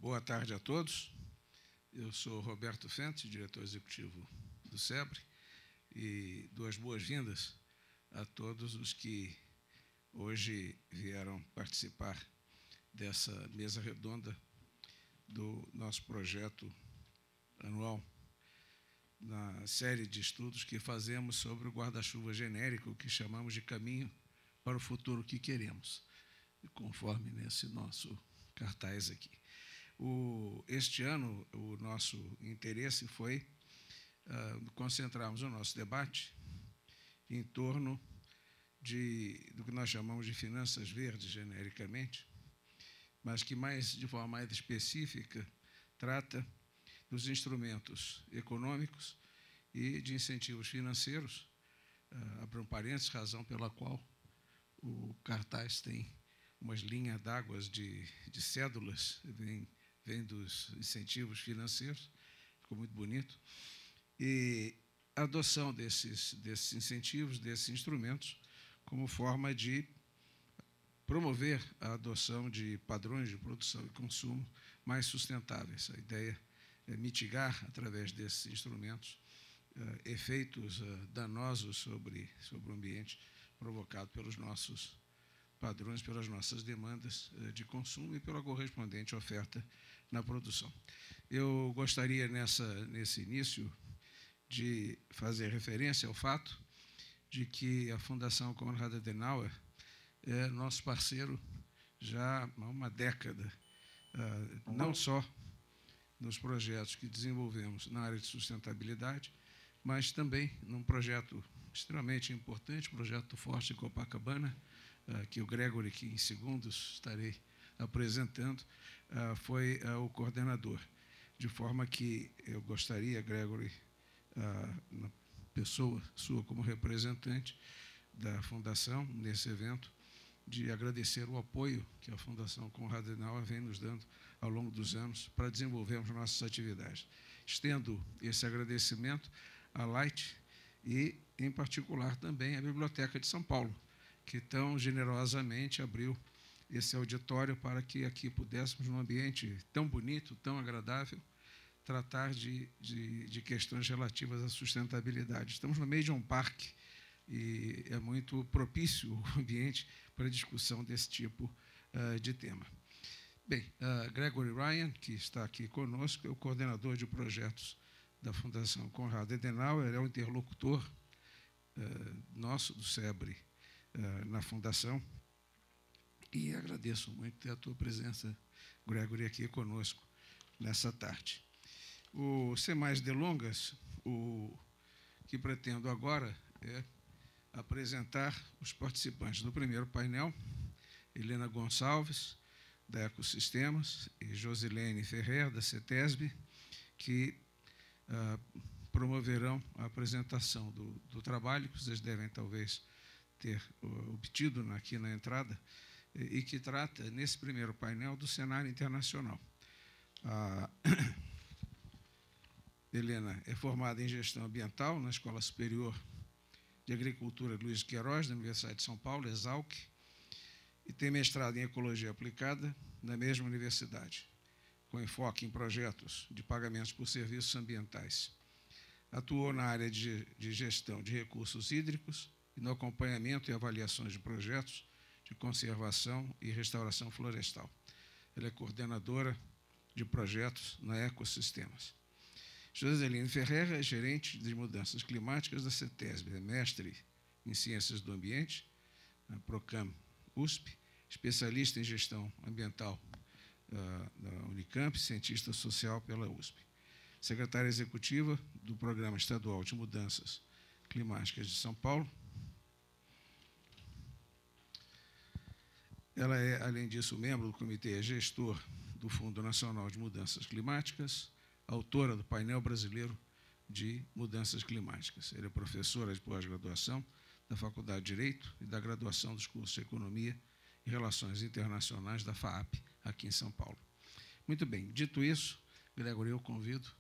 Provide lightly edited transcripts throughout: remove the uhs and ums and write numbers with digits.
Boa tarde a todos. Eu sou Roberto Fentes, diretor executivo do SEBRE, e dou as boas-vindas a todos os que hoje vieram participar dessa mesa redonda do nosso projeto anual, na série de estudos que fazemos sobre o guarda-chuva genérico, que chamamos de Caminho para o Futuro que Queremos, conforme nesse nosso cartaz aqui. Este ano, o nosso interesse foi concentrarmos o nosso debate em torno do que nós chamamos de finanças verdes, genericamente, mas que, de forma mais específica, trata dos instrumentos econômicos e de incentivos financeiros, abro um parênteses, razão pela qual o cartaz tem umas linhas d'água de cédulas, vem dos incentivos financeiros, ficou muito bonito, e a adoção desses incentivos, desses instrumentos, como forma de promover a adoção de padrões de produção e consumo mais sustentáveis. A ideia é mitigar, através desses instrumentos, efeitos danosos sobre o ambiente provocado pelos nossos padrões, pelas nossas demandas de consumo e pela correspondente oferta na produção. Eu gostaria, nesse início, de fazer referência ao fato de que a Fundação Konrad Adenauer é nosso parceiro já há uma década, não só nos projetos que desenvolvemos na área de sustentabilidade, mas também num projeto extremamente importante, o projeto do Forte de Copacabana, que o Gregory, que em segundos estarei apresentando, foi o coordenador. De forma que eu gostaria, Gregory, na pessoa sua como representante da Fundação, nesse evento, de agradecer o apoio que a Fundação Konrad Adenauer vem nos dando ao longo dos anos para desenvolvermos nossas atividades. Estendo esse agradecimento à Light e, em particular, também à Biblioteca de São Paulo, que tão generosamente abriu esse auditório para que aqui pudéssemos, num ambiente tão bonito, tão agradável, tratar de questões relativas à sustentabilidade. Estamos no meio de um parque e é muito propício o ambiente para a discussão desse tipo de tema. Bem, Gregory Ryan, que está aqui conosco, é o coordenador de projetos da Fundação Konrad Adenauer, é o interlocutor nosso, do SEBRE, na Fundação, e agradeço muito a tua presença, Gregory, aqui conosco nessa tarde. Sem mais delongas, o que pretendo agora é apresentar os participantes do primeiro painel, Helena Gonçalves, da Ecosistemas, e Josilene Ferrer, da CETESB, que promoverão a apresentação do trabalho, que vocês devem, talvez, ter obtido aqui na entrada, e que trata, nesse primeiro painel, do cenário internacional. A Helena é formada em Gestão Ambiental na Escola Superior de Agricultura Luiz de Queiroz, da Universidade de São Paulo, ESALC, e tem mestrado em Ecologia Aplicada na mesma universidade, com enfoque em projetos de pagamentos por serviços ambientais. Atuou na área de gestão de recursos hídricos e no acompanhamento e avaliações de projetos de conservação e restauração florestal. Ela é coordenadora de projetos na Ecosistemas. Joseline Ferrer é gerente de mudanças climáticas da CETESB, é mestre em Ciências do Ambiente, na Procam USP, especialista em gestão ambiental da Unicamp, cientista social pela USP. Secretária executiva do Programa Estadual de Mudanças Climáticas de São Paulo. Ela é, além disso, membro do Comitê Gestor do Fundo Nacional de Mudanças Climáticas, autora do Painel Brasileiro de Mudanças Climáticas. Ela é professora de pós-graduação da Faculdade de Direito e da graduação dos cursos de Economia e Relações Internacionais da FAAP, aqui em São Paulo. Muito bem, dito isso, Gregory, eu convido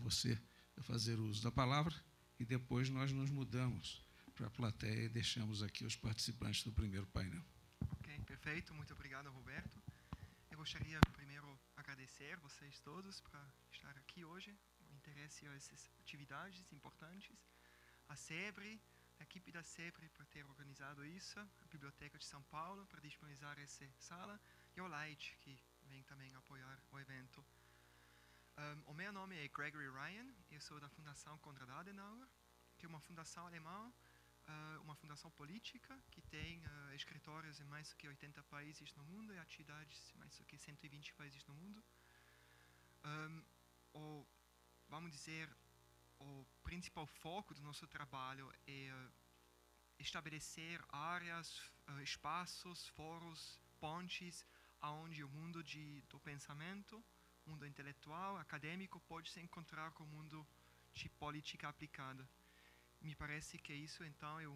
você a fazer uso da palavra e depois nós nos mudamos para a plateia e deixamos aqui os participantes do primeiro painel. Ok, perfeito. Muito obrigado, Roberto. Eu gostaria primeiro agradecer vocês todos por estar aqui hoje, o interesse a essas atividades importantes, a SEBRE, a equipe da SEBRE por ter organizado isso, a Biblioteca de São Paulo por disponibilizar essa sala e o Light, que vem também apoiar o evento. O meu nome é Gregory Ryan, eu sou da Fundação Konrad Adenauer, que é uma fundação alemã, uma fundação política que tem escritórios em mais do que 80 países no mundo e atividades em mais do que 120 países no mundo. Vamos dizer, o principal foco do nosso trabalho é estabelecer áreas, espaços, fóruns, pontes, onde o mundo do pensamento, mundo intelectual, acadêmico, pode se encontrar com o mundo de política aplicada. Me parece que isso, então, é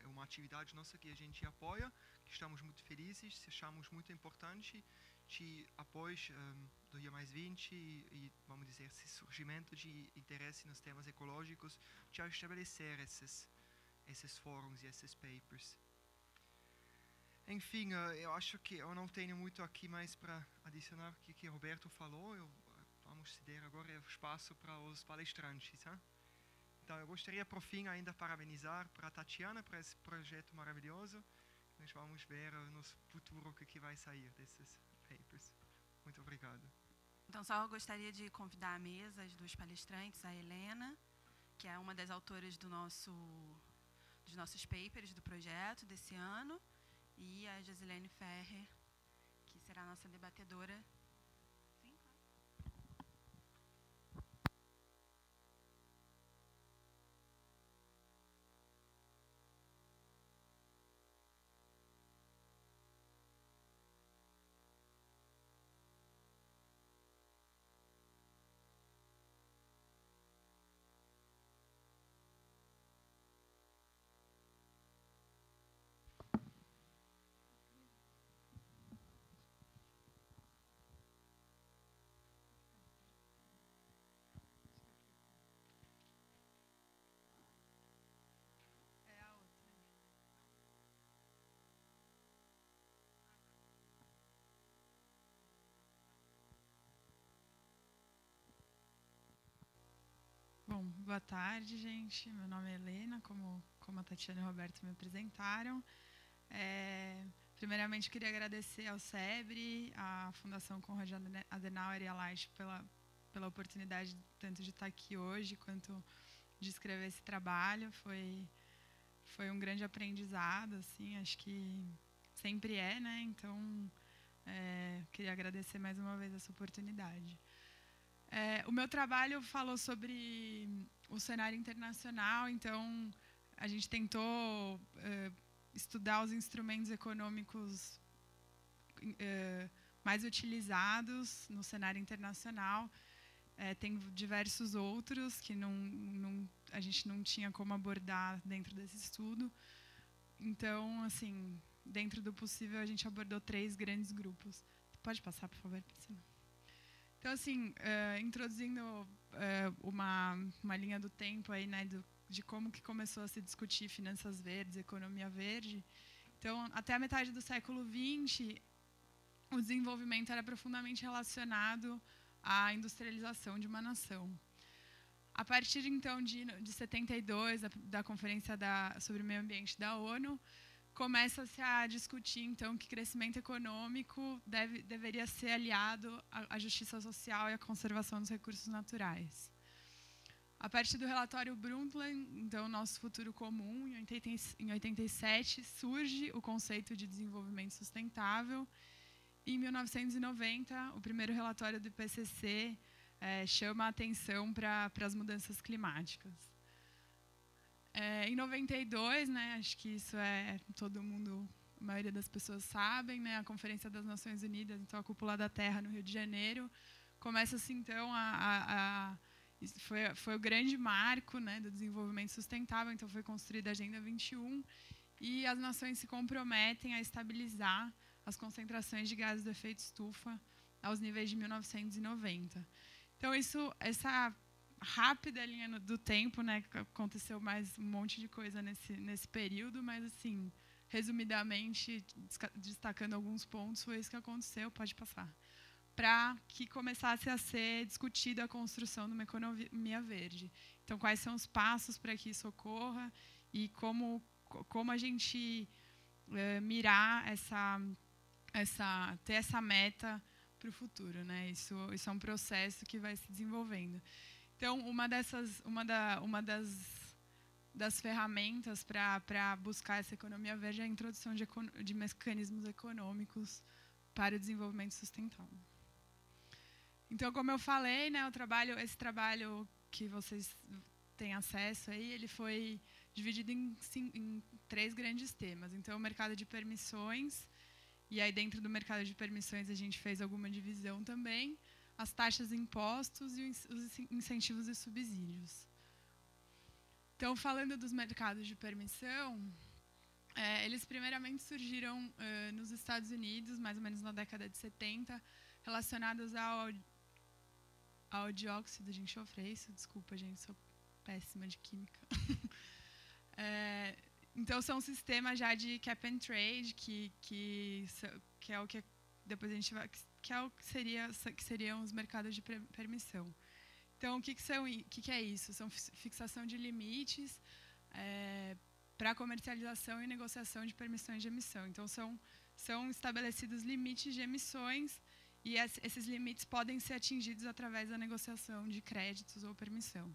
uma atividade nossa que a gente apoia, que estamos muito felizes, achamos muito importante, de apoio do IA+20 e, vamos dizer, esse surgimento de interesse nos temas ecológicos, de estabelecer esses fóruns e esses papers. Enfim, eu acho que eu não tenho muito aqui mais para adicionar o que o Roberto falou. Vamos ceder agora o espaço para os palestrantes. Hein? Então, eu gostaria, por fim, ainda parabenizar para a Tatiana por esse projeto maravilhoso. Nós vamos ver no futuro o que vai sair desses papers. Muito obrigado. Então, só gostaria de convidar à mesa dos palestrantes a Helena, que é uma das autoras dos nossos papers do projeto desse ano, e a Josilene Ferrer, que será a nossa debatedora. Sim, claro. Bom, boa tarde, gente. Meu nome é Helena, como a Tatiana e o Roberto me apresentaram. Primeiramente, queria agradecer ao SEBRE, à Fundação Konrad Adenauer e à Light pela oportunidade tanto de estar aqui hoje quanto de escrever esse trabalho. Foi um grande aprendizado, assim, acho que sempre é, né? Então, queria agradecer mais uma vez essa oportunidade. O meu trabalho falou sobre o cenário internacional, então a gente tentou estudar os instrumentos econômicos mais utilizados no cenário internacional. Tem diversos outros que a gente não tinha como abordar dentro desse estudo. Então, assim, dentro do possível, a gente abordou 3 grandes grupos. Pode passar, por favor, Priscila? Então, assim, introduzindo uma linha do tempo aí, né, de como que começou a se discutir finanças verdes, economia verde. Então, até a metade do século XX, o desenvolvimento era profundamente relacionado à industrialização de uma nação. A partir, então, de 72, da Conferência sobre o Meio Ambiente da ONU, começa-se a discutir, então, que crescimento econômico deveria ser aliado à justiça social e à conservação dos recursos naturais. A partir do relatório Brundtland, então, Nosso Futuro Comum, em 87, surge o conceito de desenvolvimento sustentável. E, em 1990, o primeiro relatório do IPCC chama a atenção para as mudanças climáticas. Em 92, né, acho que isso todo mundo, a maioria das pessoas sabem, né, a Conferência das Nações Unidas, então a Cúpula da Terra no Rio de Janeiro, começa-se então foi o grande marco, né, do desenvolvimento sustentável, então foi construída a Agenda 21 e as nações se comprometem a estabilizar as concentrações de gases do efeito estufa aos níveis de 1990. Então essa rápida linha do tempo, né, aconteceu mais um monte de coisa nesse período, mas assim resumidamente, destacando alguns pontos, foi isso que aconteceu, pode passar, para que começasse a ser discutida a construção de uma economia verde. Então, quais são os passos para que isso ocorra e como a gente mirar ter essa meta para o futuro, né? Isso é um processo que vai se desenvolvendo. Então, uma das ferramentas para buscar essa economia verde é a introdução de mecanismos econômicos para o desenvolvimento sustentável. Então, como eu falei, né, esse trabalho que vocês têm acesso aí, ele foi dividido em 3 grandes temas. Então, o mercado de permissões, e aí dentro do mercado de permissões a gente fez alguma divisão também, as taxas e impostos e os incentivos e subsídios. Então, falando dos mercados de permissão, eles primeiramente surgiram nos Estados Unidos, mais ou menos na década de 70, relacionados ao dióxido de enxofre. É isso? Desculpa, gente, sou péssima de química. Então, são sistemas já de cap and trade, que é o que depois a gente vai, que seriam os mercados de permissão. Então, o que é isso? São fixação de limites para comercialização e negociação de permissões de emissão. Então, são estabelecidos limites de emissões e esses limites podem ser atingidos através da negociação de créditos ou permissão.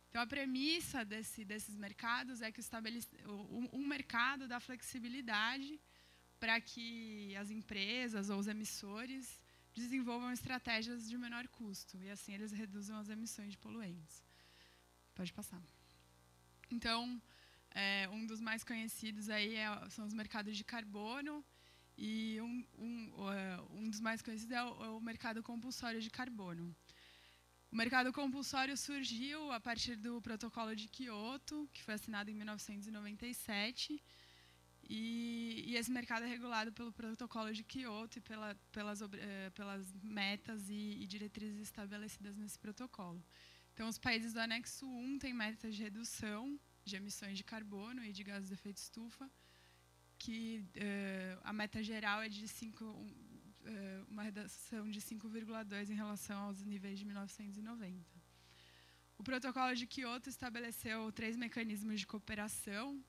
Então, a premissa desses mercados é que um mercado dá flexibilidade para que as empresas ou os emissores desenvolvam estratégias de menor custo, e assim eles reduzam as emissões de poluentes. Pode passar. Então, um dos mais conhecidos aí são os mercados de carbono, e um dos mais conhecidos é o mercado compulsório de carbono. O mercado compulsório surgiu a partir do Protocolo de Kyoto, que foi assinado em 1997, e esse mercado é regulado pelo Protocolo de Kyoto e pelas metas e diretrizes estabelecidas nesse protocolo. Então, os países do anexo 1 têm metas de redução de emissões de carbono e de gases de efeito estufa, que a meta geral é de uma redução de 5,2 em relação aos níveis de 1990. O Protocolo de Kyoto estabeleceu 3 mecanismos de cooperação.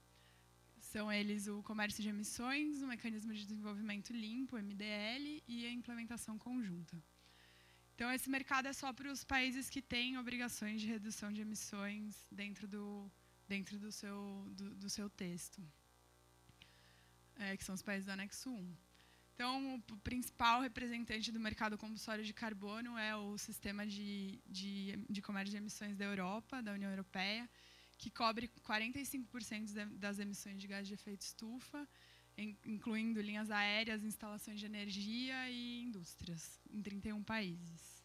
São eles o comércio de emissões, o mecanismo de desenvolvimento limpo, MDL, e a implementação conjunta. Então, esse mercado é só para os países que têm obrigações de redução de emissões dentro do seu texto, que são os países do anexo 1. Então, o principal representante do mercado compulsório de carbono é o sistema de comércio de emissões da Europa, da União Europeia, que cobre 45% das emissões de gás de efeito estufa, incluindo linhas aéreas, instalações de energia e indústrias, em 31 países.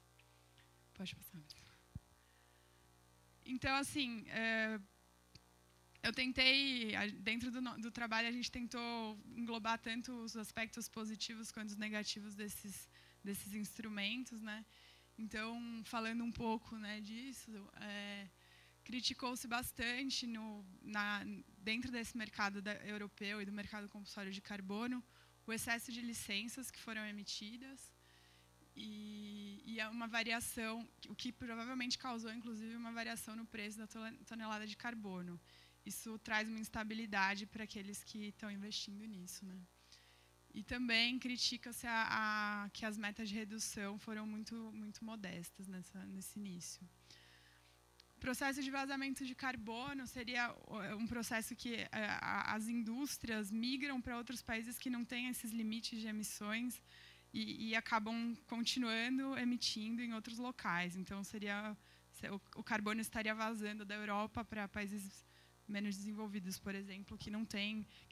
Pode passar. Então, assim, eu tentei, dentro do trabalho, a gente tentou englobar tanto os aspectos positivos quanto os negativos desses instrumentos, né? Então, falando um pouco, né, disso, criticou-se bastante dentro desse mercado europeu e do mercado compulsório de carbono o excesso de licenças que foram emitidas e uma variação, o que provavelmente causou, inclusive, uma variação no preço da tonelada de carbono. Isso traz uma instabilidade para aqueles que estão investindo nisso, né? E também critica-se que as metas de redução foram muito, muito modestas nesse início. O processo de vazamento de carbono seria um processo que as indústrias migram para outros países que não têm esses limites de emissões e acabam continuando emitindo em outros locais. Então, o carbono estaria vazando da Europa para países menos desenvolvidos, por exemplo, que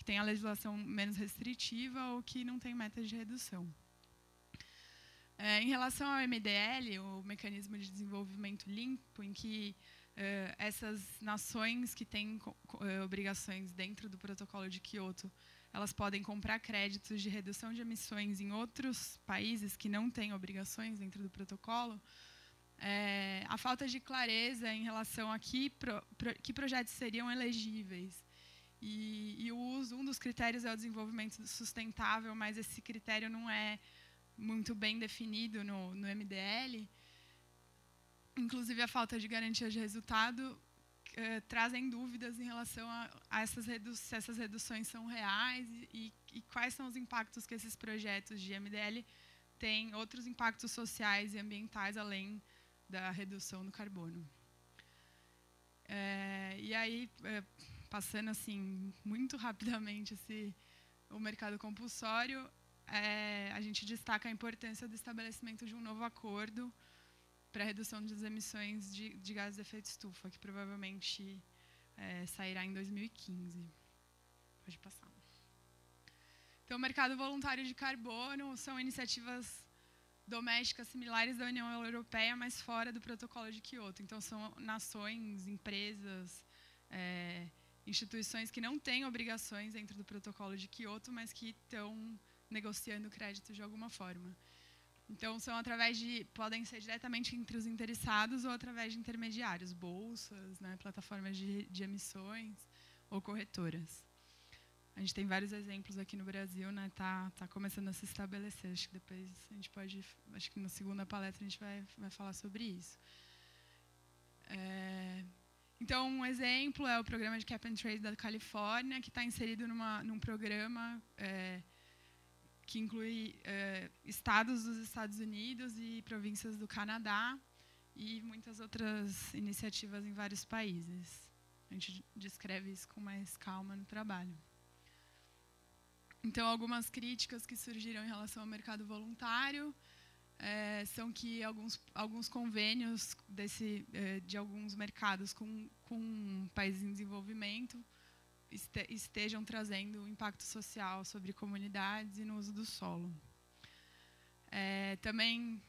têm a legislação menos restritiva ou que não têm metas de redução. Em relação ao MDL, o Mecanismo de Desenvolvimento Limpo, em que essas nações que têm obrigações dentro do Protocolo de Kyoto, elas podem comprar créditos de redução de emissões em outros países que não têm obrigações dentro do protocolo. A falta de clareza em relação a que projetos seriam elegíveis E um dos critérios é o desenvolvimento sustentável, mas esse critério não é muito bem definido no MDL. Inclusive, a falta de garantia de resultado trazem dúvidas em relação a se essas reduções são reais e quais são os impactos que esses projetos de MDL têm, outros impactos sociais e ambientais além da redução do carbono. E aí, passando assim muito rapidamente o mercado compulsório, a gente destaca a importância do estabelecimento de um novo acordo para a redução das emissões de gases de efeito estufa, que provavelmente sairá em 2015. Pode passar. Então, o mercado voluntário de carbono são iniciativas domésticas similares da União Europeia, mas fora do Protocolo de Quioto. Então, são nações, empresas, instituições que não têm obrigações dentro do Protocolo de Quioto, mas que estão negociando crédito de alguma forma. Então, podem ser diretamente entre os interessados ou através de intermediários, bolsas, né, plataformas de emissões ou corretoras. A gente tem vários exemplos aqui no Brasil, né? Tá começando a se estabelecer. Acho que depois a gente pode, acho que na segunda palestra a gente vai falar sobre isso. Então, um exemplo é o programa de Cap and Trade da Califórnia, que está inserido num programa que inclui estados dos Estados Unidos e províncias do Canadá e muitas outras iniciativas em vários países. A gente descreve isso com mais calma no trabalho. Então, algumas críticas que surgiram em relação ao mercado voluntário são que alguns convênios de alguns mercados com países em desenvolvimento estejam trazendo impacto social sobre comunidades e no uso do solo. Também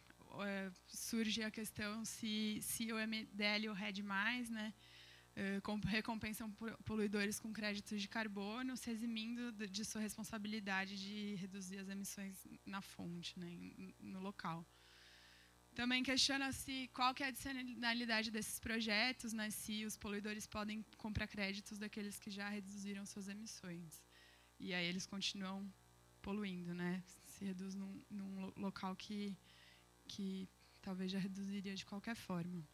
surge a questão se o MDL e o RED+, né, recompensam poluidores com créditos de carbono, se eximindo de sua responsabilidade de reduzir as emissões na fonte, né, no local. Também questiona-se qual que é a adicionalidade desses projetos, né, se os poluidores podem comprar créditos daqueles que já reduziram suas emissões. E aí eles continuam poluindo, né, se reduz num local que talvez já reduziria de qualquer forma.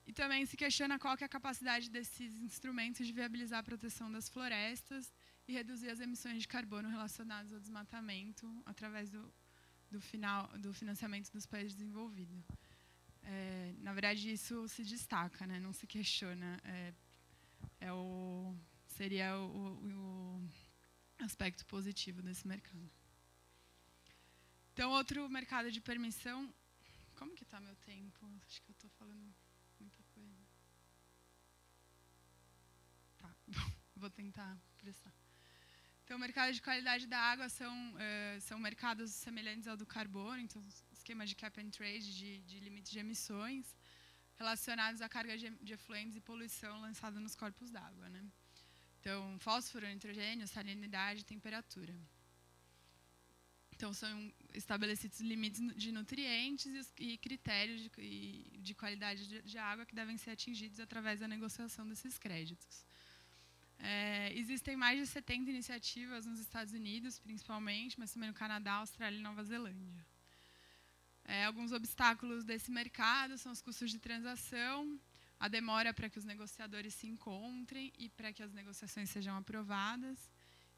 E também se questiona qual que é a capacidade desses instrumentos de viabilizar a proteção das florestas e reduzir as emissões de carbono relacionadas ao desmatamento através do financiamento dos países desenvolvidos. Na verdade, isso se destaca, né? Não se questiona. Seria o aspecto positivo desse mercado. Então, outro mercado de permissão... Como que está meu tempo? Acho que eu estou falando muita coisa. Tá, vou tentar prestar. Então, o mercado de qualidade da água são mercados semelhantes ao do carbono, então, esquema de cap and trade, de limite de emissões, relacionados à carga de efluentes e poluição lançada nos corpos d'água, né? Então, fósforo, nitrogênio, salinidade e temperatura. Então, são estabelecidos limites de nutrientes e critérios de qualidade de água que devem ser atingidos através da negociação desses créditos. Existem mais de 70 iniciativas nos Estados Unidos, principalmente, mas também no Canadá, Austrália e Nova Zelândia. Alguns obstáculos desse mercado são os custos de transação, a demora para que os negociadores se encontrem e para que as negociações sejam aprovadas,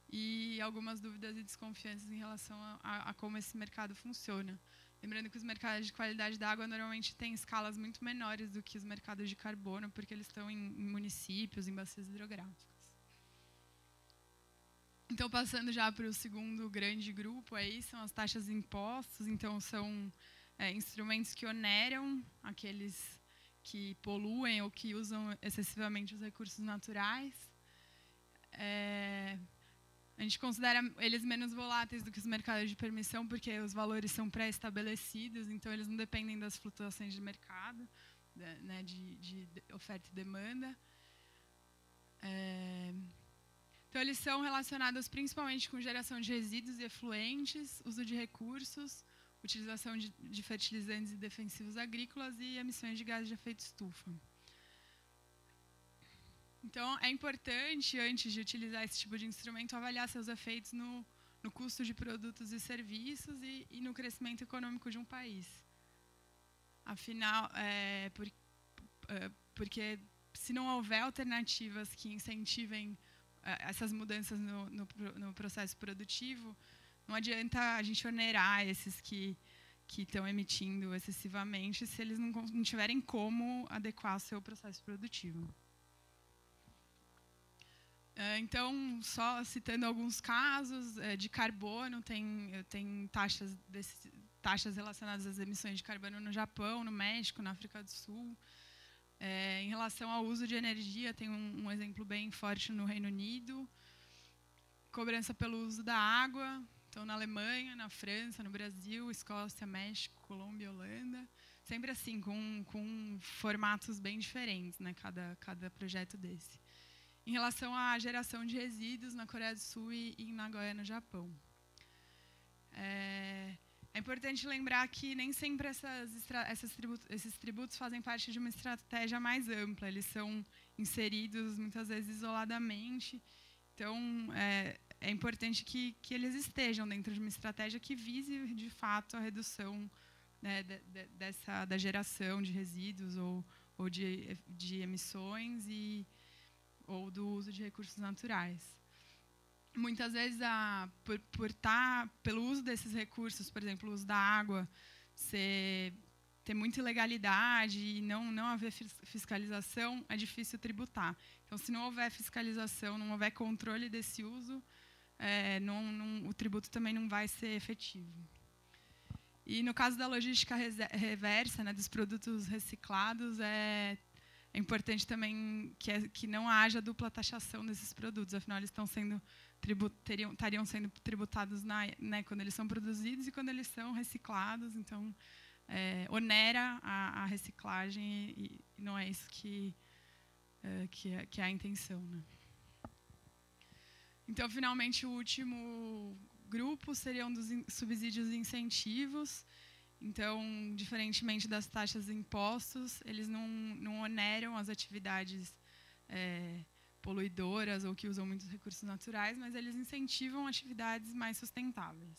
e algumas dúvidas e desconfianças em relação a como esse mercado funciona. Lembrando que os mercados de qualidade da água normalmente têm escalas muito menores do que os mercados de carbono, porque eles estão em municípios, em bacias hidrográficas. Então, passando já para o segundo grande grupo, aí são as taxas e impostos. Então, são instrumentos que oneram aqueles que poluem ou que usam excessivamente os recursos naturais. A gente considera eles menos voláteis do que os mercados de permissão, porque os valores são pré-estabelecidos, então eles não dependem das flutuações de mercado, né, de oferta e demanda. Então, eles são relacionados principalmente com geração de resíduos e efluentes, uso de recursos, utilização de fertilizantes e defensivos agrícolas e emissões de gases de efeito estufa. Então, é importante, antes de utilizar esse tipo de instrumento, avaliar seus efeitos no custo de produtos e serviços e no crescimento econômico de um país. Afinal, porque se não houver alternativas que incentivem essas mudanças no processo produtivo, não adianta a gente onerar esses que estão emitindo excessivamente se eles não tiverem como adequar o seu processo produtivo. Então, só citando alguns casos, de carbono, tem taxas relacionadas às emissões de carbono no Japão, no México, na África do Sul. Em relação ao uso de energia, tem um exemplo bem forte no Reino Unido. Cobrança pelo uso da água, então na Alemanha, na França, no Brasil, Escócia, México, Colômbia, Holanda. Sempre assim, com formatos bem diferentes, né, cada projeto desse. Em relação à geração de resíduos na Coreia do Sul e em Nagoya, no Japão. É importante lembrar que nem sempre esses tributos fazem parte de uma estratégia mais ampla. Eles são inseridos, muitas vezes, isoladamente. Então, é importante que eles estejam dentro de uma estratégia que vise, de fato, a redução, né, da geração de resíduos ou de emissões ou do uso de recursos naturais. Muitas vezes, pelo uso desses recursos, por exemplo, o uso da água, ter muita ilegalidade e não haver fiscalização, é difícil tributar. Então, se não houver fiscalização, não houver controle desse uso, o tributo também não vai ser efetivo. E no caso da logística reversa, né, dos produtos reciclados, é importante também que não haja dupla taxação desses produtos, afinal eles estariam sendo tributados quando eles são produzidos e quando eles são reciclados, então onera a reciclagem e não é isso que é a intenção, né? Então, finalmente, o último grupo seriam dos subsídios e incentivos. Então, diferentemente das taxas e impostos, eles não oneram as atividades poluidoras ou que usam muitos recursos naturais, mas eles incentivam atividades mais sustentáveis.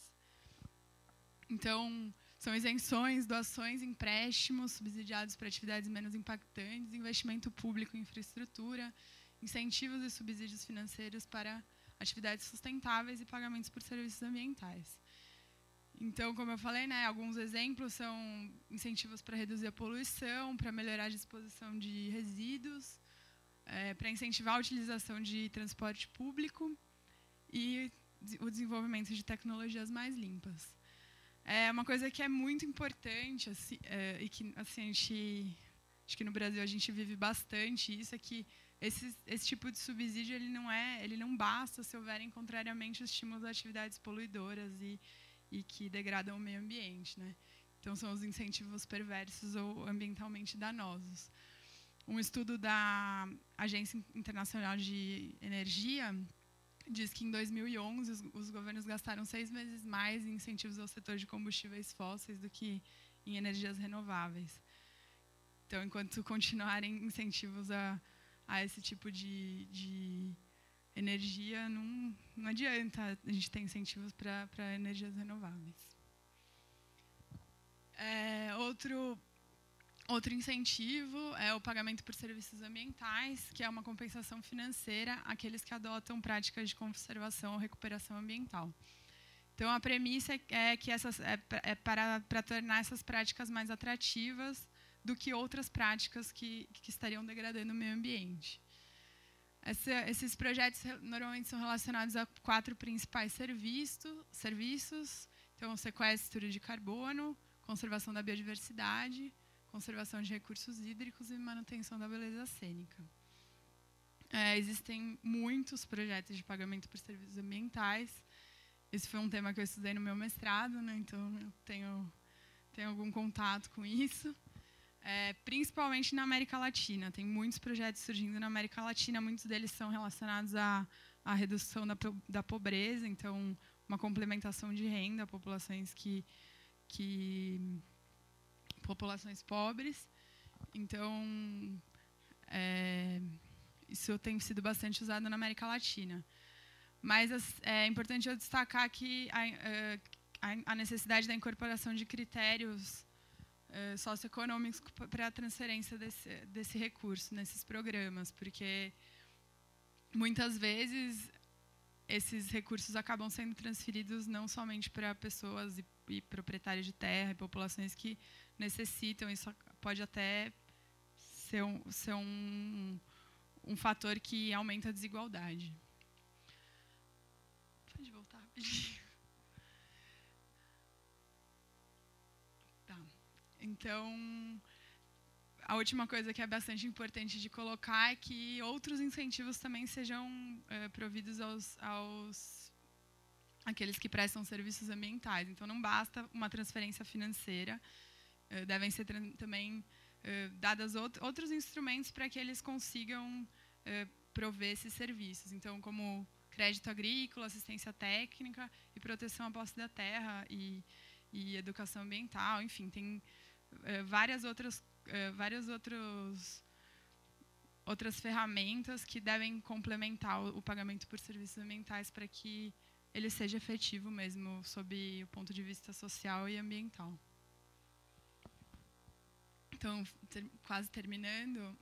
Então, são isenções, doações, empréstimos subsidiados para atividades menos impactantes, investimento público em infraestrutura, incentivos e subsídios financeiros para atividades sustentáveis e pagamentos por serviços ambientais. Então, como eu falei, né, alguns exemplos são incentivos para reduzir a poluição, para melhorar a disposição de resíduos, para incentivar a utilização de transporte público e o desenvolvimento de tecnologias mais limpas. Uma coisa que é muito importante assim, e que assim, acho que no Brasil a gente vive bastante isso, é que esse tipo de subsídio ele não basta se houverem contrariamente estímulos a atividades poluidoras e que degradam o meio ambiente, né? Então, são os incentivos perversos ou ambientalmente danosos. Um estudo da Agência Internacional de Energia diz que, em 2011, os governos gastaram 6 vezes mais em incentivos ao setor de combustíveis fósseis do que em energias renováveis. Então, enquanto continuarem incentivos a esse tipo de energia, não adianta a gente ter incentivos para energias renováveis. Outro incentivo é o pagamento por serviços ambientais, que é uma compensação financeira àqueles que adotam práticas de conservação ou recuperação ambiental. Então, a premissa é que para tornar essas práticas mais atrativas do que outras práticas que estariam degradando o meio ambiente. Esses projetos normalmente são relacionados a 4 principais serviços. Então, sequestro de carbono, conservação da biodiversidade, conservação de recursos hídricos e manutenção da beleza cênica. Existem muitos projetos de pagamento por serviços ambientais. Esse foi um tema que eu estudei no meu mestrado, né? Então eu tenho algum contato com isso. Principalmente na América Latina. Tem muitos projetos surgindo na América Latina, muitos deles são relacionados à redução da pobreza, então uma complementação de renda a populações populações pobres. Então, isso tem sido bastante usado na América Latina. Mas é importante eu destacar aqui a necessidade da incorporação de critérios socioeconômicos para a transferência desse recurso nesses programas, porque muitas vezes esses recursos acabam sendo transferidos não somente para pessoas e proprietários de terra e populações que necessitam. Isso pode até ser um fator que aumenta a desigualdade. Pode voltar rapidinho. Tá. Então, a última coisa que é bastante importante de colocar é que outros incentivos também sejam providos àqueles que prestam serviços ambientais. Então, não basta uma transferência financeira, devem ser também dados outros instrumentos para que eles consigam prover esses serviços. Então, como crédito agrícola, assistência técnica e proteção à posse da terra e educação ambiental. Enfim, tem várias outras ferramentas que devem complementar o pagamento por serviços ambientais para que ele seja efetivo mesmo, sob o ponto de vista social e ambiental. Então, quase terminando,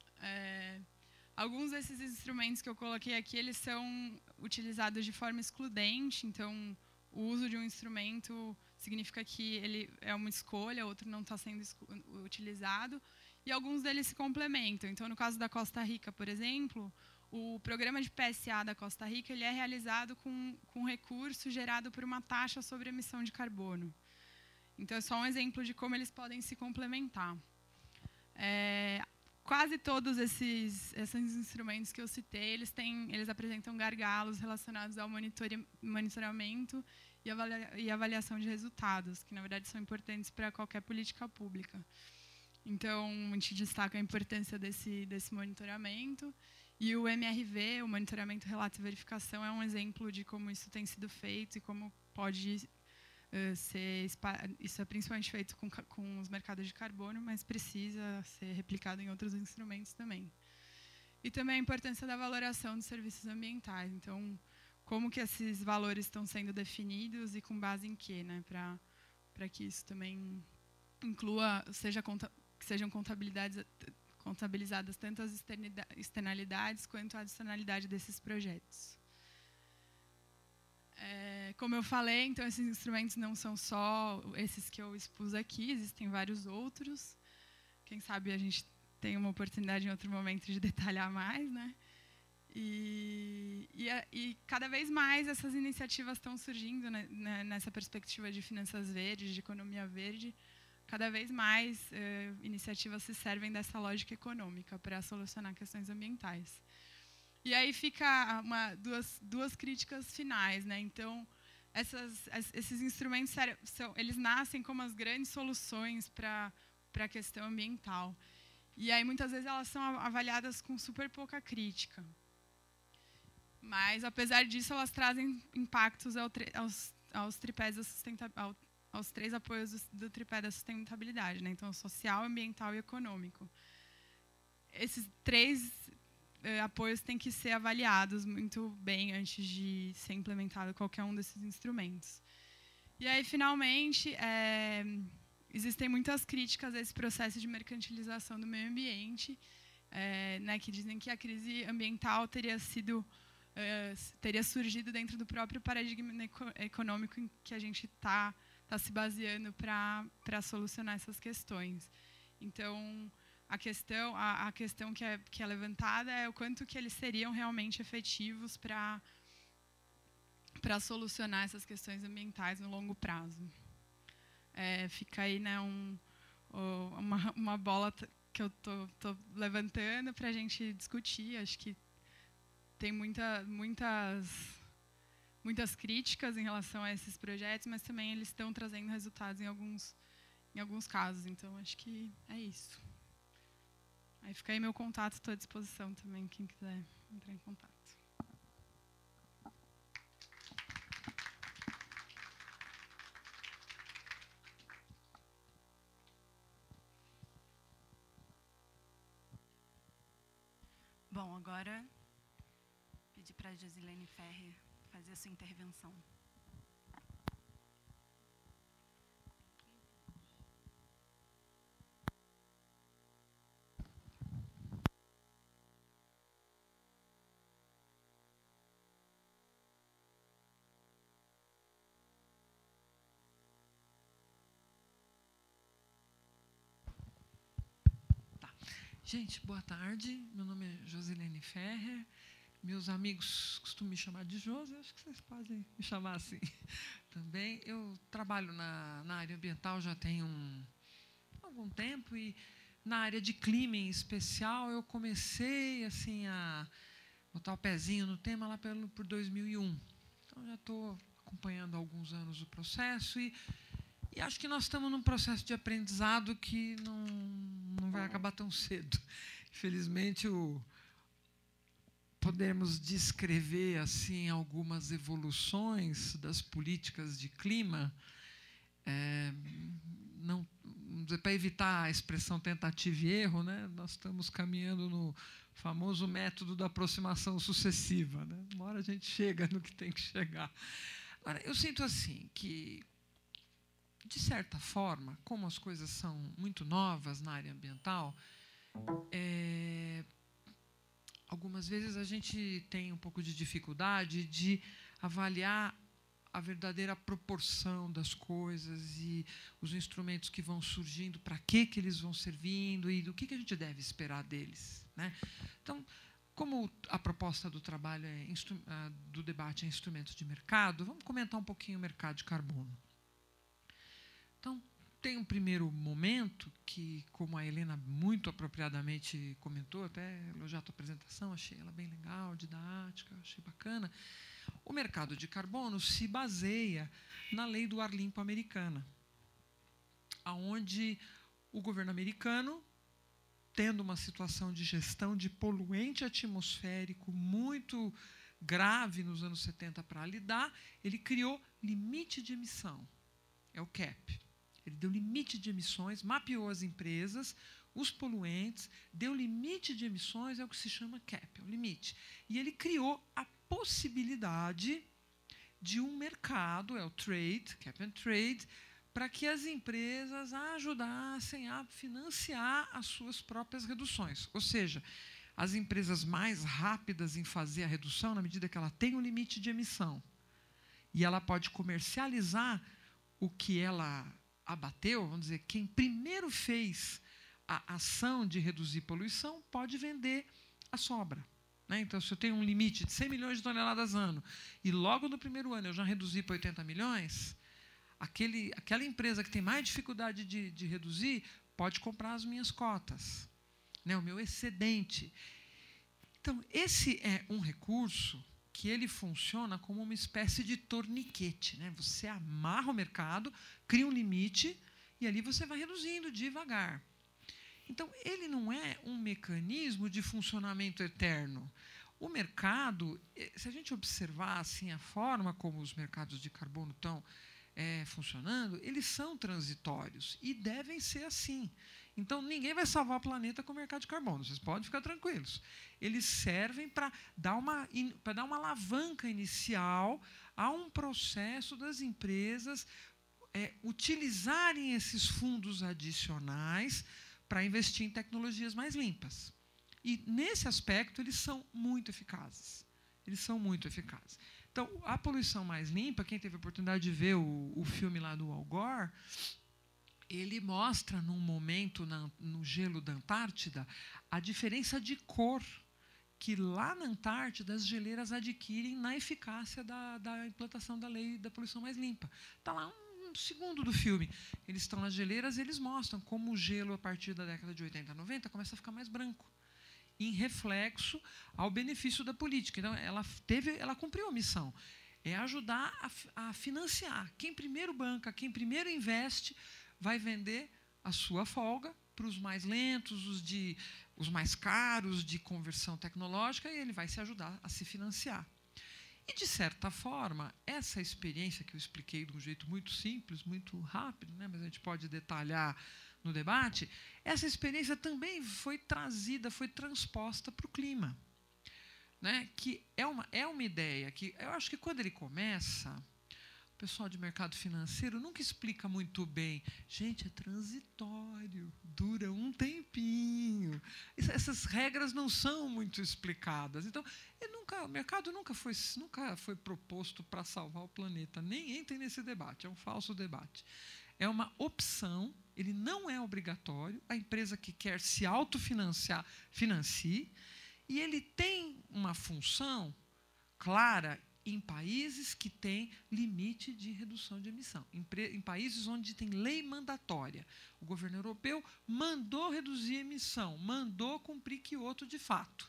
alguns desses instrumentos que eu coloquei aqui, eles são utilizados de forma excludente. Então, o uso de um instrumento significa que ele é uma escolha, outro não está sendo utilizado, e alguns deles se complementam. Então, no caso da Costa Rica, por exemplo, o programa de PSA da Costa Rica ele é realizado com recurso gerado por uma taxa sobre emissão de carbono. Então, é só um exemplo de como eles podem se complementar. Quase todos esses instrumentos que eu citei, eles apresentam gargalos relacionados ao monitoramento e avaliação de resultados, que, na verdade, são importantes para qualquer política pública. Então, a gente destaca a importância desse monitoramento. E o MRV, o monitoramento, relato e verificação, é um exemplo de como isso tem sido feito e como pode isso é principalmente feito com os mercados de carbono, mas precisa ser replicado em outros instrumentos também. E também a importância da valoração dos serviços ambientais. Então, como que esses valores estão sendo definidos e com base em quê, né? Para que isso também inclua, que sejam contabilizadas tanto as externalidades quanto a adicionalidade desses projetos. Como eu falei, então, esses instrumentos não são só esses que eu expus aqui, existem vários outros. Quem sabe a gente tem uma oportunidade em outro momento de detalhar mais, né? E cada vez mais essas iniciativas estão surgindo, né, nessa perspectiva de finanças verdes, de economia verde. Cada vez mais iniciativas se servem dessa lógica econômica para solucionar questões ambientais. E aí fica duas críticas finais, né? Então, esses instrumentos eles nascem como as grandes soluções para a questão ambiental. E aí, muitas vezes, elas são avaliadas com super pouca crítica. Mas, apesar disso, elas trazem impactos aos tripés da sustentabilidade, aos 3 apoios do tripé da sustentabilidade, né? Então, social, ambiental e econômico. Esses 3 apoios têm que ser avaliados muito bem antes de ser implementado qualquer um desses instrumentos. E aí, finalmente, existem muitas críticas a esse processo de mercantilização do meio ambiente, né, que dizem que a crise ambiental teria surgido dentro do próprio paradigma econômico em que a gente está se baseando para solucionar essas questões. Então, a questão que é levantada é o quanto que eles seriam realmente efetivos para solucionar essas questões ambientais no longo prazo. Fica aí, né, uma bola que eu tô levantando para a gente discutir. Acho que tem muitas críticas em relação a esses projetos, mas também eles estão trazendo resultados em alguns casos. Então, acho que é isso. Aí fica aí meu contato, estou à disposição também, quem quiser entrar em contato. Bom, agora pedir para a Josilene Ferrer fazer a sua intervenção. Gente, boa tarde. Meu nome é Josilene Ferrer. Meus amigos costumam me chamar de Josi, acho que vocês podem me chamar assim também. Eu trabalho na área ambiental já tem algum tempo e na área de clima em especial eu comecei assim a botar o pezinho no tema lá por 2001. Então já estou acompanhando há alguns anos o processo e acho que nós estamos num processo de aprendizado que não vai acabar tão cedo. Infelizmente, podemos descrever assim algumas evoluções das políticas de clima, não, para evitar a expressão tentativa e erro, né, nós estamos caminhando no famoso método da aproximação sucessiva, né? Uma hora a gente chega no que tem que chegar. Agora, eu sinto assim que, de certa forma, como as coisas são muito novas na área ambiental, algumas vezes a gente tem um pouco de dificuldade de avaliar a verdadeira proporção das coisas e os instrumentos que vão surgindo, para que eles vão servindo e do que a gente deve esperar deles, né? Então, como a proposta do trabalho do debate é instrumentos de mercado, vamos comentar um pouquinho o mercado de carbono. Então, tem um primeiro momento que, como a Helena muito apropriadamente comentou, até elogiar a tua apresentação, achei ela bem legal, didática, achei bacana. O mercado de carbono se baseia na lei do ar limpo americana, onde o governo americano, tendo uma situação de gestão de poluente atmosférico muito grave nos anos 70 para lidar, ele criou limite de emissão, é o CAP. Ele deu limite de emissões, mapeou as empresas, os poluentes, deu limite de emissões, é o que se chama CAP, é o limite. E ele criou a possibilidade de um mercado, é o trade, cap and trade, para que as empresas ajudassem a financiar as suas próprias reduções. Ou seja, as empresas mais rápidas em fazer a redução, na medida que ela tem um limite de emissão, e ela pode comercializar o que ela abateu, vamos dizer, quem primeiro fez a ação de reduzir poluição pode vender a sobra, né? Então, se eu tenho um limite de 100 milhões de toneladas ano e logo no primeiro ano eu já reduzi para 80 milhões, aquela empresa que tem mais dificuldade de reduzir pode comprar as minhas cotas, né? O meu excedente. Então, esse é um recurso que ele funciona como uma espécie de torniquete, né? Você amarra o mercado, cria um limite e ali você vai reduzindo devagar. Então, ele não é um mecanismo de funcionamento eterno. O mercado, se a gente observar assim, a forma como os mercados de carbono estão funcionando, eles são transitórios e devem ser assim. Então, ninguém vai salvar o planeta com o mercado de carbono, vocês podem ficar tranquilos. Eles servem para dar uma alavanca inicial a um processo das empresas utilizarem esses fundos adicionais para investir em tecnologias mais limpas. E, nesse aspecto, eles são muito eficazes. Eles são muito eficazes. Então, a poluição mais limpa, quem teve a oportunidade de ver o filme lá do Al Gore, ele mostra, num momento no gelo da Antártida, a diferença de cor que lá na Antártida as geleiras adquirem na eficácia da implantação da lei da poluição mais limpa. Está lá um segundo do filme. Eles estão nas geleiras e eles mostram como o gelo, a partir da década de 80 e 90, começa a ficar mais branco, em reflexo ao benefício da política. Então, ela cumpriu a missão. É ajudar a financiar. Quem primeiro banca, quem primeiro investe, vai vender a sua folga para os mais lentos, os mais caros de conversão tecnológica, e ele vai se ajudar a se financiar. E, de certa forma, essa experiência que eu expliquei de um jeito muito simples, muito rápido, né, mas a gente pode detalhar no debate, essa experiência também foi trazida, foi transposta para o clima. né, que é uma ideia que eu acho que quando ele começa, o pessoal de mercado financeiro nunca explica muito bem. Gente, é transitório, dura um tempinho. Essas regras não são muito explicadas. Então, o mercado nunca foi proposto para salvar o planeta. Nem entrem nesse debate, é um falso debate. É uma opção, ele não é obrigatório. A empresa que quer se autofinanciar, financie. E ele tem uma função clara em países que têm limite de redução de emissão, em países onde tem lei mandatória. O governo europeu mandou reduzir a emissão, mandou cumprir Kyoto de fato.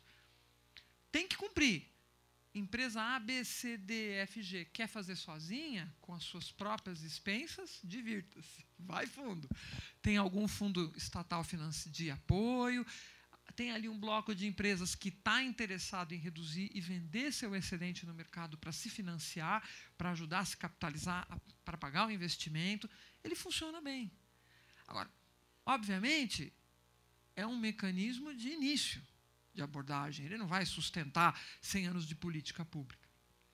Tem que cumprir. Empresa A, B, C, D, F, G quer fazer sozinha, com as suas próprias expensas, divirta-se, vai fundo. Tem algum fundo estatal de apoio, tem ali um bloco de empresas que está interessado em reduzir e vender seu excedente no mercado para se financiar, para ajudar a se capitalizar, para pagar o investimento. Ele funciona bem. Agora, obviamente, é um mecanismo de início de abordagem. Ele não vai sustentar 100 anos de política pública.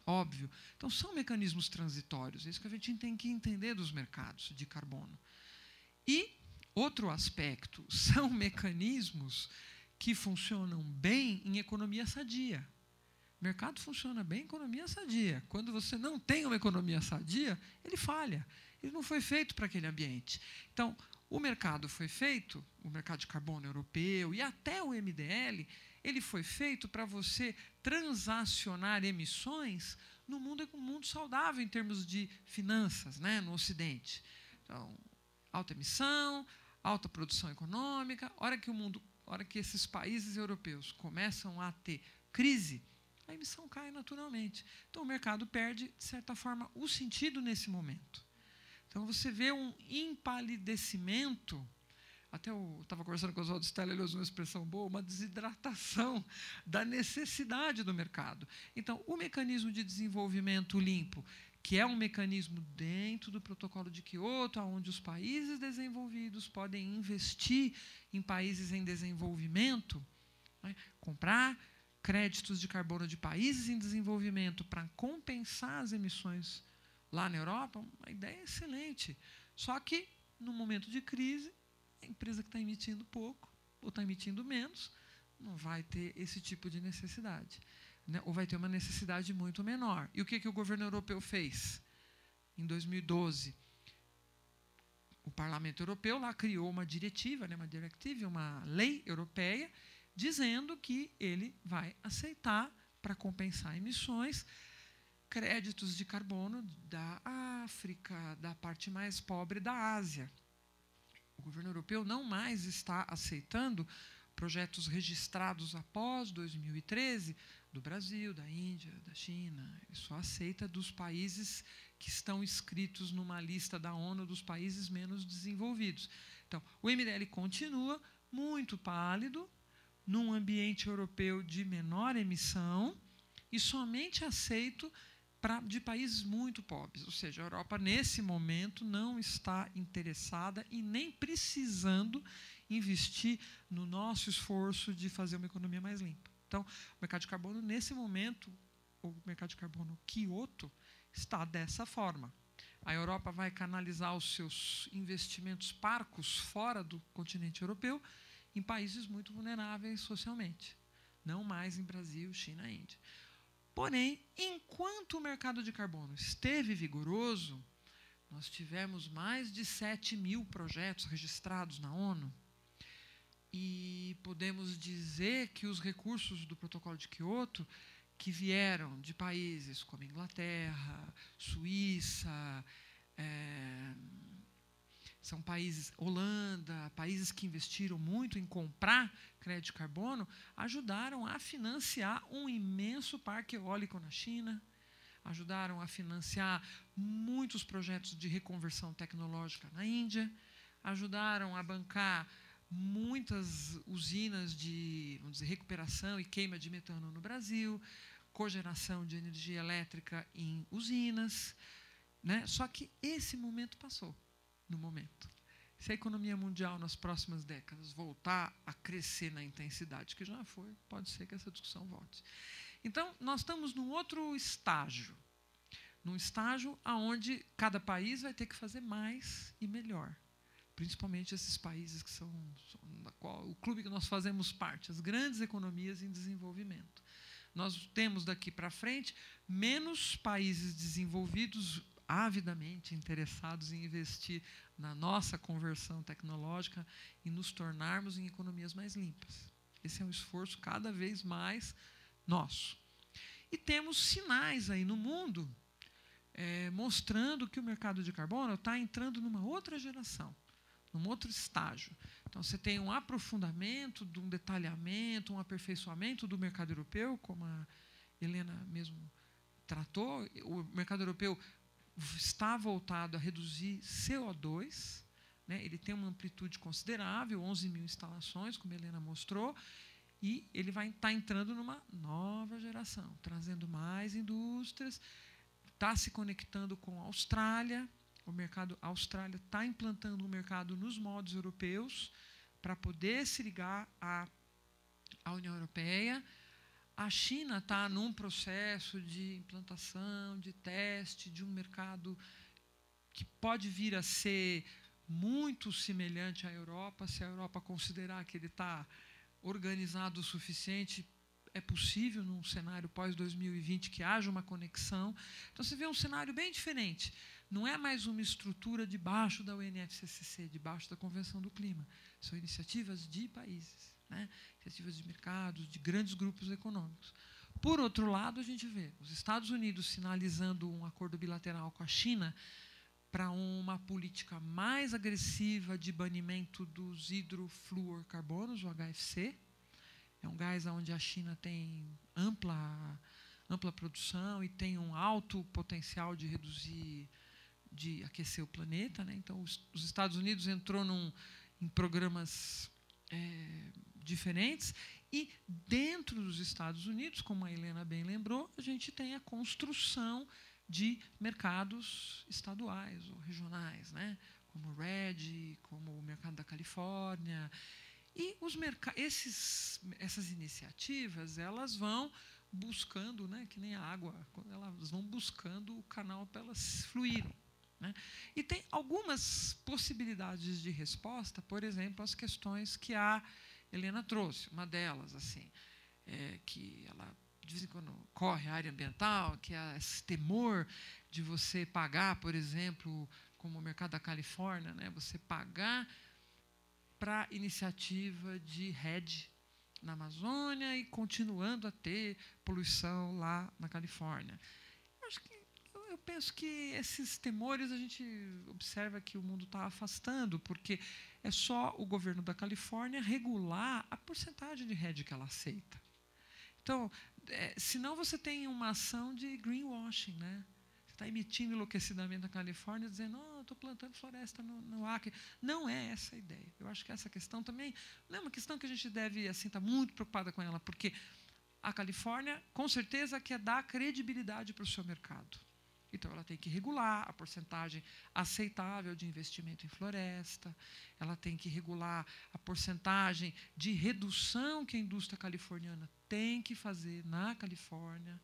Óbvio. Então, são mecanismos transitórios. É isso que a gente tem que entender dos mercados de carbono. E outro aspecto, são mecanismos que funcionam bem em economia sadia. O mercado funciona bem em economia sadia. Quando você não tem uma economia sadia, ele falha. Ele não foi feito para aquele ambiente. Então, o mercado foi feito, o mercado de carbono europeu e até o MDL, ele foi feito para você transacionar emissões no mundo saudável em termos de finanças, né, no Ocidente. Então, alta emissão, alta produção econômica. A hora que esses países europeus começam a ter crise, a emissão cai naturalmente. Então, o mercado perde, de certa forma, o sentido nesse momento. Então, você vê um empalidecimento. Até eu estava conversando com o Oswaldo Stella, ele usou uma expressão boa, uma desidratação da necessidade do mercado. Então, o mecanismo de desenvolvimento limpo, que é um mecanismo dentro do protocolo de Kyoto, onde os países desenvolvidos podem investir em países em desenvolvimento, né, comprar créditos de carbono de países em desenvolvimento para compensar as emissões lá na Europa, uma ideia excelente. Só que, no momento de crise, a empresa que está emitindo pouco ou está emitindo menos não vai ter esse tipo de necessidade, né? Ou vai ter uma necessidade muito menor. E o que o governo europeu fez? Em 2012, o Parlamento Europeu lá criou uma diretiva, né, uma lei europeia, dizendo que ele vai aceitar, para compensar emissões, créditos de carbono da África, da parte mais pobre da Ásia. O governo europeu não mais está aceitando projetos registrados após 2013 do Brasil, da Índia, da China. Ele só aceita dos países que estão inscritos numa lista da ONU dos países menos desenvolvidos. Então, o MDL continua muito pálido, num ambiente europeu de menor emissão e somente aceito de países muito pobres. Ou seja, a Europa, nesse momento, não está interessada e nem precisando investir no nosso esforço de fazer uma economia mais limpa. Então, o mercado de carbono, nesse momento, o mercado de carbono Kyoto, está dessa forma. A Europa vai canalizar os seus investimentos parcos fora do continente europeu em países muito vulneráveis socialmente, não mais em Brasil, China e Índia. Porém, enquanto o mercado de carbono esteve vigoroso, nós tivemos mais de 7.000 projetos registrados na ONU e podemos dizer que os recursos do protocolo de Kyoto, que vieram de países como Inglaterra, Suíça, são países, Holanda, países que investiram muito em comprar crédito de carbono, ajudaram a financiar um imenso parque eólico na China, ajudaram a financiar muitos projetos de reconversão tecnológica na Índia, ajudaram a bancar muitas usinas de, vamos dizer, recuperação e queima de metano no Brasil, cogeração de energia elétrica em usinas, né? Só que esse momento passou. No momento. Se a economia mundial nas próximas décadas voltar a crescer na intensidade que já foi, pode ser que essa discussão volte. Então, nós estamos num outro estágio. Num estágio onde cada país vai ter que fazer mais e melhor. Principalmente esses países que são o clube que nós fazemos parte, as grandes economias em desenvolvimento. Nós temos daqui para frente menos países desenvolvidos avidamente interessados em investir na nossa conversão tecnológica e nos tornarmos em economias mais limpas. Esse é um esforço cada vez mais nosso. E temos sinais aí no mundo mostrando que o mercado de carbono está entrando numa outra geração, num outro estágio. Então, você tem um aprofundamento, um detalhamento, um aperfeiçoamento do mercado europeu, como a Helena mesmo tratou. O mercado europeu está voltado a reduzir CO2, né? Ele tem uma amplitude considerável, 11 mil instalações, como a Helena mostrou, e ele vai estar entrando numa nova geração, trazendo mais indústrias, está se conectando com a Austrália. A Austrália está implantando um mercado nos moldes europeus para poder se ligar à União Europeia. A China está num processo de implantação, de teste, de um mercado que pode vir a ser muito semelhante à Europa, se a Europa considerar que ele está organizado o suficiente. É possível, num cenário pós-2020, que haja uma conexão. Então, você vê um cenário bem diferente. Não é mais uma estrutura debaixo da UNFCCC, debaixo da Convenção do Clima. São iniciativas de países, né? Iniciativas de mercados, de grandes grupos econômicos. Por outro lado, a gente vê os Estados Unidos sinalizando um acordo bilateral com a China para uma política mais agressiva de banimento dos hidrofluorcarbonos, o HFC. É um gás onde a China tem ampla produção e tem um alto potencial de reduzir, de aquecer o planeta, né? Então, os Estados Unidos entrou em programas diferentes. E, dentro dos Estados Unidos, como a Helena bem lembrou, a gente tem a construção de mercados estaduais ou regionais, né? Como o RED, como o mercado da Califórnia. E essas iniciativas, elas vão buscando, né, que nem a água, elas vão buscando o canal para elas fluírem, né? E tem algumas possibilidades de resposta, por exemplo, às questões que a Helena trouxe. Uma delas, assim, que ela de vez em quando corre a área ambiental, que é esse temor de você pagar, por exemplo, como o mercado da Califórnia, né, você pagar para iniciativa de RED na Amazônia e continuando a ter poluição lá na Califórnia. Eu penso que esses temores a gente observa que o mundo está afastando, porque é só o governo da Califórnia regular a porcentagem de RED que ela aceita. Então, senão você tem uma ação de greenwashing, né? Está emitindo enlouquecidamente na Califórnia, dizendo, oh, estou plantando floresta no Acre. Não é essa a ideia. Eu acho que essa questão também não é uma questão que a gente deve assim, estar muito preocupada com ela, porque a Califórnia, com certeza, quer dar credibilidade para o seu mercado. Então, ela tem que regular a porcentagem aceitável de investimento em floresta, ela tem que regular a porcentagem de redução que a indústria californiana tem que fazer na Califórnia,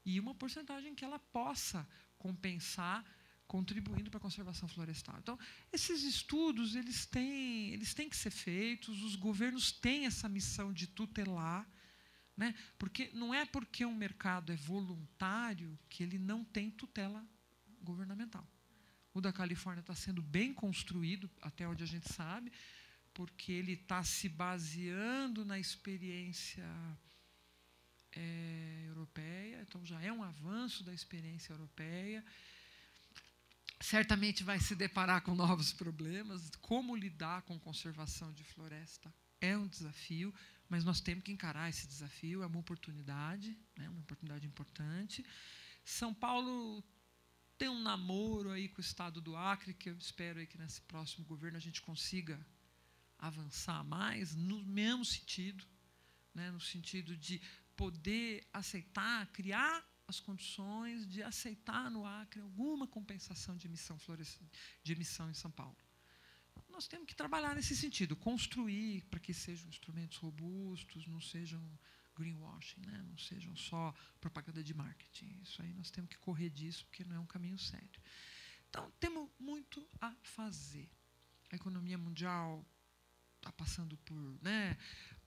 e uma porcentagem que ela possa compensar contribuindo para a conservação florestal. Então, esses estudos eles têm que ser feitos, os governos têm essa missão de tutelar, né? Porque não é porque um mercado é voluntário que ele não tem tutela governamental. O da Califórnia está sendo bem construído, até onde a gente sabe, porque ele está se baseando na experiência europeia, então já é um avanço da experiência europeia. Certamente vai se deparar com novos problemas. Como lidar com conservação de floresta é um desafio, mas nós temos que encarar esse desafio, é uma oportunidade, né, uma oportunidade importante. São Paulo tem um namoro aí com o estado do Acre, que eu espero aí que nesse próximo governo a gente consiga avançar mais, no mesmo sentido, né, no sentido de poder aceitar, criar as condições de aceitar no Acre alguma compensação de emissão em São Paulo. Nós temos que trabalhar nesse sentido, construir para que sejam instrumentos robustos, não sejam greenwashing, né? Não sejam só propaganda de marketing. Isso aí nós temos que correr disso, porque não é um caminho sério. Então, temos muito a fazer. A economia mundial está passando por, né,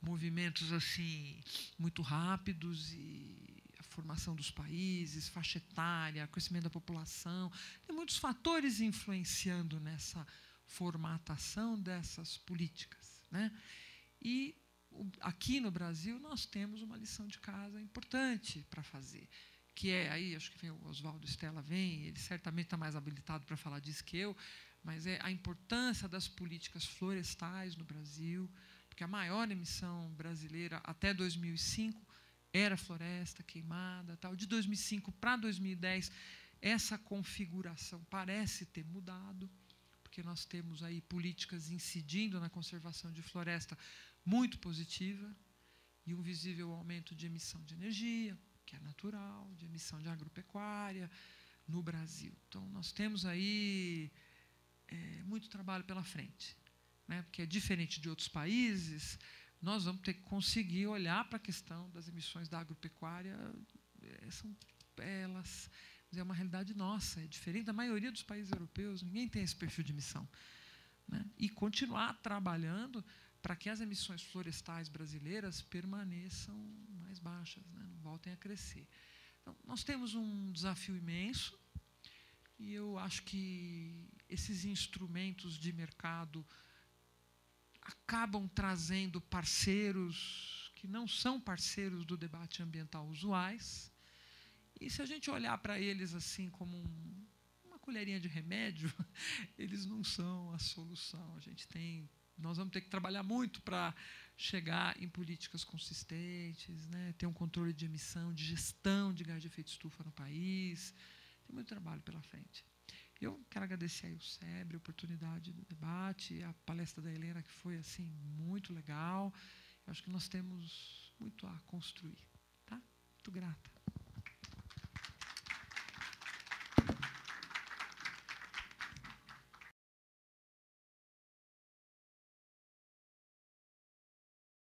movimentos assim muito rápidos, e a formação dos países, faixa etária, crescimento da população, tem muitos fatores influenciando nessa formatação dessas políticas, né? E aqui no Brasil nós temos uma lição de casa importante para fazer, que é, aí acho que vem o Oswaldo Stella, ele certamente está mais habilitado para falar disso que eu, mas é a importância das políticas florestais no Brasil, porque a maior emissão brasileira até 2005 era floresta queimada, tal. De 2005 para 2010, essa configuração parece ter mudado, porque nós temos aí políticas incidindo na conservação de floresta muito positiva, e um visível aumento de emissão de energia, que é natural, de emissão de agropecuária no Brasil. Então, nós temos aí muito trabalho pela frente, né? Porque, diferente de outros países, nós vamos ter que conseguir olhar para a questão das emissões da agropecuária. Elas é uma realidade nossa, é diferente da maioria dos países europeus, ninguém tem esse perfil de emissão, né? E continuar trabalhando para que as emissões florestais brasileiras permaneçam mais baixas, né? Não voltem a crescer. Então, nós temos um desafio imenso, e eu acho que esses instrumentos de mercado acabam trazendo parceiros que não são parceiros do debate ambiental usuais. E se a gente olhar para eles assim como uma colherinha de remédio, eles não são a solução. Nós vamos ter que trabalhar muito para chegar em políticas consistentes, né? Ter um controle de emissão, de gestão de gás de efeito estufa no país. Tem muito trabalho pela frente. Eu quero agradecer aí o SEBRE, a oportunidade do debate, a palestra da Helena, que foi assim muito legal. Eu acho que nós temos muito a construir. Tá? Muito grata.